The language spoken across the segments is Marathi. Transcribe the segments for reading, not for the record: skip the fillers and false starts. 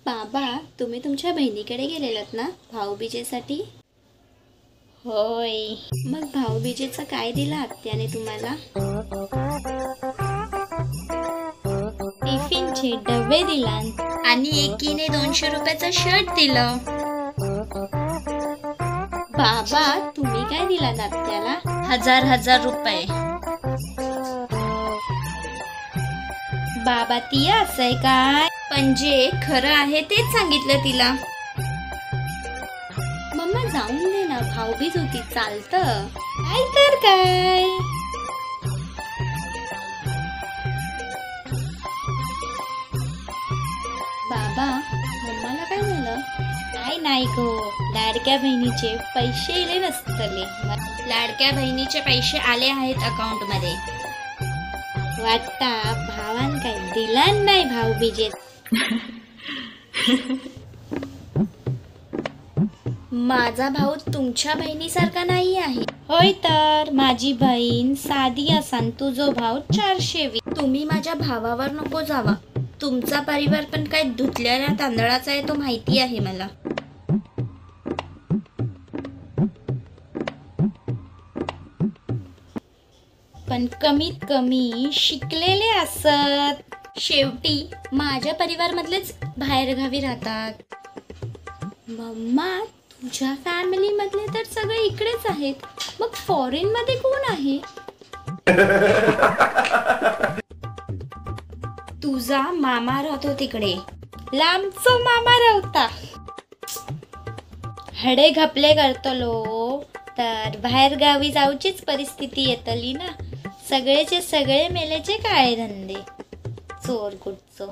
बाबा, तुम्ही तुमच्या बहिणीकडे गेलेलात ना भाऊबीजेसाठी? होय. मग भाऊबीजेचं काय दिलं आत्याने तुम्हाला? टिफिनचे डबे दिला आणि एकीने 200 रुपयाचं शर्ट दिलं. बाबा, तुम्ही काय दिला आत्याला? 1000 रुपये. बाबा, ती असं आहे काय? पण जे खरं आहे तेच सांगितलं तिला. मम्मा, जाऊन दे ना, भाऊबीज होती, चालतं. काय तर काय. बाबा, मम्माला काय झालं? काय नाही गो, लाडक्या बहिणीचे पैसे आले नसतले. लाडक्या बहिणीचे पैसे आले आहेत अकाउंट मध्ये. वाटता भावान काय दिला नाही भाऊबीजेत. माझा भाऊ तुमच्या बहिणीसारखा नाही आहे. होय तर माझी बहीण साधी असान, तुझो भाऊ 420. तुम्ही माझ्या भावावर नको जावा. तुमचा परिवार पण काय धुतलेल्या तांदळाचा आहे तो माहिती आहे मला. पण कमीत कमी शिकलेले असत. शेवटी माझ्या परिवारमधलेच बाहेरगावी राहतात. मम्मा, तुझ्या फॅमिली मधले तर सगळे इकडेच आहेत, मग फॉरेन मध्ये कोण आहे? तुझा मामा राहतो तिकडे. लांबचो मामा राहता. हडे घपले करतलो तर बाहेर गावी जाऊचीच परिस्थिती येतली ना. सगळेचे सगळे मेलेचे काळे धंदे. चोर कुठचो.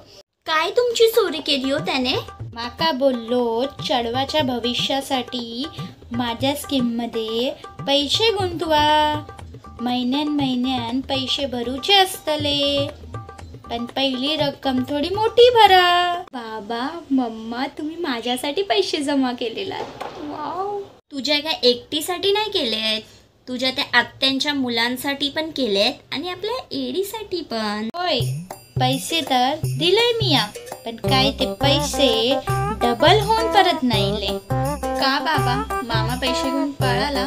काय तुमची चोरी केली हो त्याने? माका बोललो चढवाच्या भविष्यासाठी माझ्या स्कीम मध्ये पैसे गुंतवा. महिन्यान पैसे भरूचे असतले, पण पहिली रक्कम थोडी मोठी भरा. बाबा, मम्मा, तुम्ही माझ्यासाठी पैसे जमा केलेला. वाव. तुझ्या काय एकटीसाठी नाही केलेत, तुझ्या त्या आत्यांच्या मुलांसाठी पण केलेत आणि आपल्या एडीसाठी पण. होय, पैसे तर दिले मी, पण काय ते पैसे डबल होऊन परत नाहीले. का बाबा, मामा पैसे घेऊन पळाला?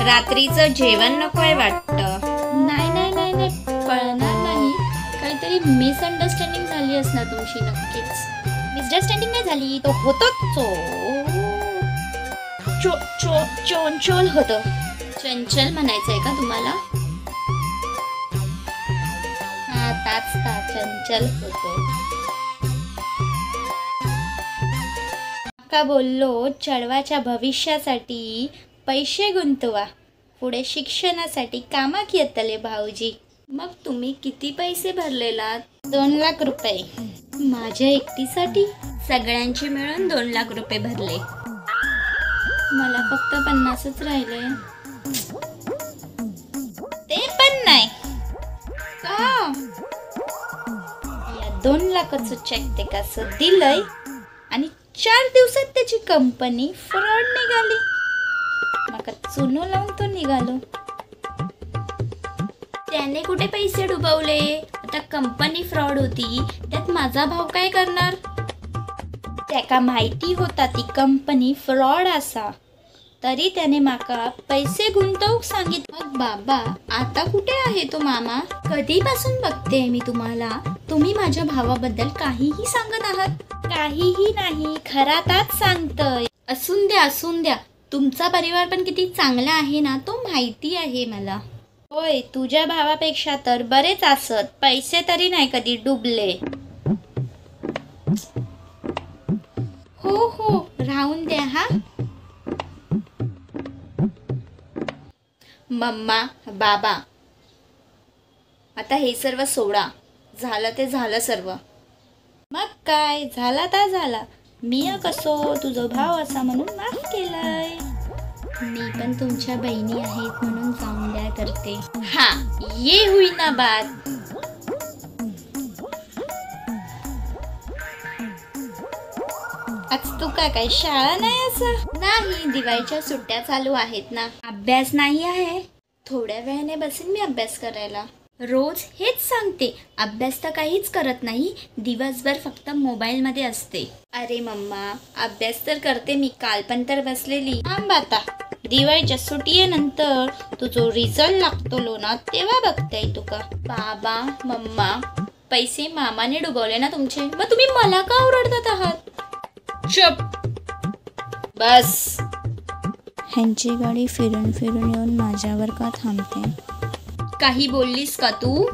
रात्रीचं जेवण नकोय वाटतं. नाही नाही नाही नाही, पळणार नाही. काहीतरी मिसअंडरस्टँडिंग झाली असणार तुमची. नक्कीच मिसअंडरस्टँडिंग नाही झाली, तो होतोच चोल होतं. चंचल म्हणायचंय का तुम्हाला? हा, ताच चंचल होतो. का बोललो चढवाच्या भविष्यासाठी पैसे गुंतवा, पुढे शिक्षणासाठी कामाक येतले भाऊजी. मग तुम्ही किती पैसे भरलेलात? 2 लाख रुपये. माझ्या एकटीसाठी? सगळ्यांचे मिळून 2 लाख रुपये भरले. मला फक्त 50च राहिले. ते पण नाही का? या 2 लाखाचं चेक ते कसं दिलंय आणि 4 दिवसात त्याची कंपनी फ्रॉड निघाली. मका चुनो लावून तो निघालो. त्याने कुठे पैसे डुबवले? आता कंपनी फ्रॉड होती, त्यात माझा भाऊ काय करणार? त्याका माहिती होता ती कंपनी फ्रॉड असा, तरी त्याने माका पैसे गुंतवूक सांगितले. मग बाबा, आता कुठे आहे तो मामा? कधीपासून बघते मी तुम्हाला, तुम्ही माझ्या भावाबद्दल काहीही सांगत आहात. काहीही नाही, खराताच सांगतय. असून द्या, तुमचा परिवार पण किती चांगला आहे ना, तो माहिती आहे मला. होय, तुझ्या भावापेक्षा तर बरेच असत, पैसे तरी नाही कधी डुबले. हो, राहून द्या हा. मम्मा, बाबा, आता हे सर्व सोडा. झालं ते झालं सर्व. मग काय झाला तर झाला. मी कसो तुझा भाव असा म्हणून माफ केलंय. मी पण तुमच्या बहिणी आहेत म्हणून जाऊन द्या करते. हा, ये हुई ना बात. आज तू काय शाळा नाही? असं नाही, दिवाळीच्या सुट्ट्या चालू आहेत ना. अभ्यास नाही आहे. थोड्या वेळाने बसेन मी अभ्यास करायला. रोज हेच सांगते, अभ्यास तर काहीच करत नाही, दिवसभर फक्त मोबाईलमध्ये असते. अरे मम्मा, अभ्यास तर करते मी, काल पण तर बसलेली. थांब आता, दिवाळीच्या सुट्टीनंतर तू जो रिझल्ट लागतो ना तेव्हा बघताय तुका. बाबा मम्मा, पैसे मामाने डुबवले ना तुमचे, मग तुम्ही मला का ओरडतात आहात? चुप बस. ह्यांची गाडी फिरून फिरून येऊन माझ्यावर का थांबते? काही बोललीस का तू?